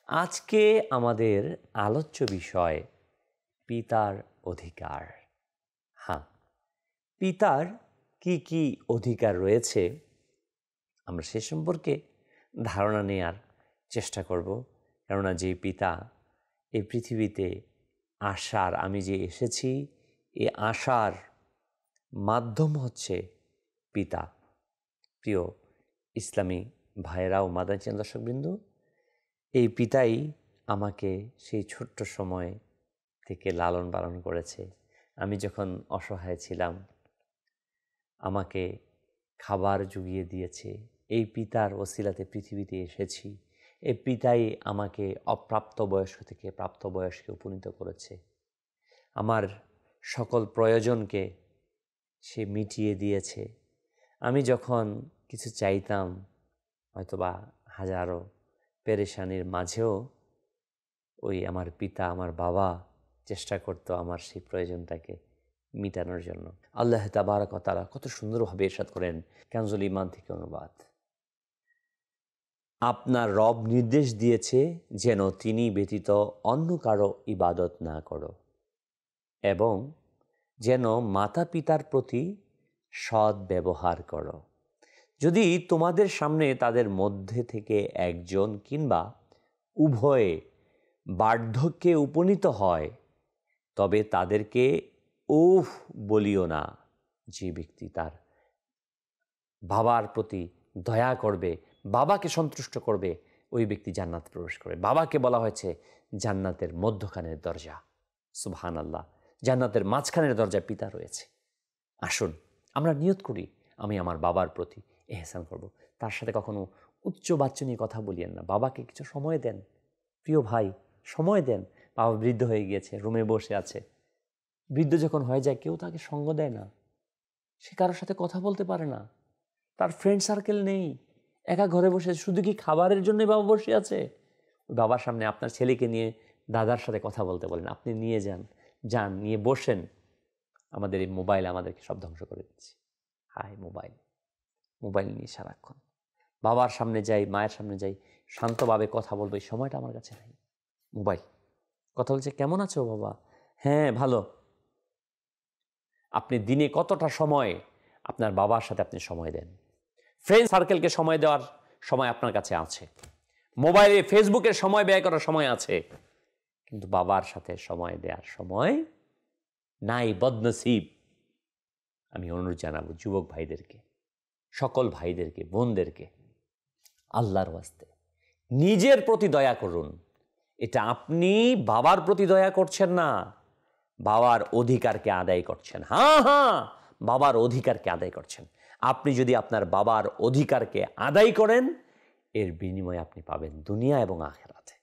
আজকে আমাদের আলোচ্য বিষয় পিতার অধিকার। হ্যাঁ, পিতার কি কি অধিকার রয়েছে আমরা সে সম্পর্কে ধারণা নেওয়ার চেষ্টা করব। কেননা যে পিতা এই পৃথিবীতে আসার, আমি যে এসেছি এ আসার মাধ্যম হচ্ছে পিতা। প্রিয় ইসলামী ভাইয়েরা ও মাদানী চ্যানেল দর্শকবৃন্দ, এই পিতাই আমাকে সেই ছোট্ট সময় থেকে লালন পালন করেছে। আমি যখন অসহায় ছিলাম আমাকে খাবার জুগিয়ে দিয়েছে। এই পিতার ওসিলাতে পৃথিবীতে এসেছি। এই পিতাই আমাকে অপ্রাপ্ত বয়স্ক থেকে প্রাপ্ত বয়স্কে উপনীত করেছে। আমার সকল প্রয়োজনকে সে মিটিয়ে দিয়েছে। আমি যখন কিছু চাইতাম, হয়তোবা হাজারো পেরেশানির মাঝেও ওই আমার পিতা, আমার বাবা চেষ্টা করতো আমার সেই প্রয়োজনটাকে মিটানোর জন্য। আল্লাহ তাবারক ওয়া তাআলা কত সুন্দরভাবে ইরশাদ করেন, কানজুল ঈমান থেকে অনুবাদ, আপনার রব নির্দেশ দিয়েছে যেন তিনি ব্যতীত অন্য কারো ইবাদত না করো এবং যেন মাতা পিতার প্রতি সৎ ব্যবহার করো। যদি তোমাদের সামনে তাদের মধ্যে থেকে একজন কিংবা উভয়ে বার্ধক্যে উপনীত হয় তবে তাদেরকে উফ বলিও না। যে ব্যক্তি তার বাবার প্রতি দয়া করবে, বাবাকে সন্তুষ্ট করবে, ওই ব্যক্তি জান্নাত প্রবেশ করবে। বাবাকে বলা হয়েছে জান্নাতের মধ্যখানের দরজা। সুবহানাল্লাহ, জান্নাতের মাঝখানের দরজা পিতা রয়েছে। আসুন আমরা নিয়ত করি, আমি আমার বাবার প্রতি এহসান করব। তার সাথে কখনো উচ্চ বাচ্চনীয় কথা বলিয়েন না। বাবাকে কিছু সময় দেন। প্রিয় ভাই, সময় দেন। বাবা বৃদ্ধ হয়ে গিয়েছে, রুমে বসে আছে। বৃদ্ধ যখন হয়ে যায় কেউ তাকে সঙ্গ দেয় না, সে কারোর সাথে কথা বলতে পারে না, তার ফ্রেন্ড সার্কেল নেই, একা ঘরে বসে। শুধু কি খাবারের জন্যই বাবা বসে আছে? ওই বাবার সামনে আপনার ছেলেকে নিয়ে দাদার সাথে কথা বলতে বলেন। আপনি নিয়ে যান, নিয়ে বসেন। আমাদের এই মোবাইল আমাদেরকে সব ধ্বংস করে দিচ্ছে। হায় মোবাইল নিয়ে সারাক্ষণ। বাবার সামনে যাই, মায়ের সামনে যাই, শান্তভাবে কথা বলবো, এই সময়টা আমার কাছে নাই। মোবাইল কথা বলছে, কেমন আছো বাবা? হ্যাঁ ভালো। আপনি দিনে কতটা সময় আপনার বাবার সাথে আপনি সময় দেন? ফ্রেন্ড সার্কেলকে সময় দেওয়ার সময় আপনার কাছে আছে, মোবাইলে ফেসবুকের সময় ব্যয় করার সময় আছে, কিন্তু বাবার সাথে সময় দেওয়ার সময় নাই। বদনসিব। আমি অনুরোধ জানাবো যুবক ভাইদেরকে, সকল ভাইদেরকে, বোনদেরকে, আল্লাহর ওয়াস্তে নিজের প্রতি দয়া করুন। এটা আপনি বাবার প্রতি দয়া করছেন না, বাবার অধিকারকে আদায় করছেন। হ্যাঁ, বাবার অধিকারকে আদায় করছেন। আপনি যদি আপনার বাবার অধিকারকে আদায় করেন, এর বিনিময়ে আপনি পাবেন দুনিয়া এবং আখিরাতে।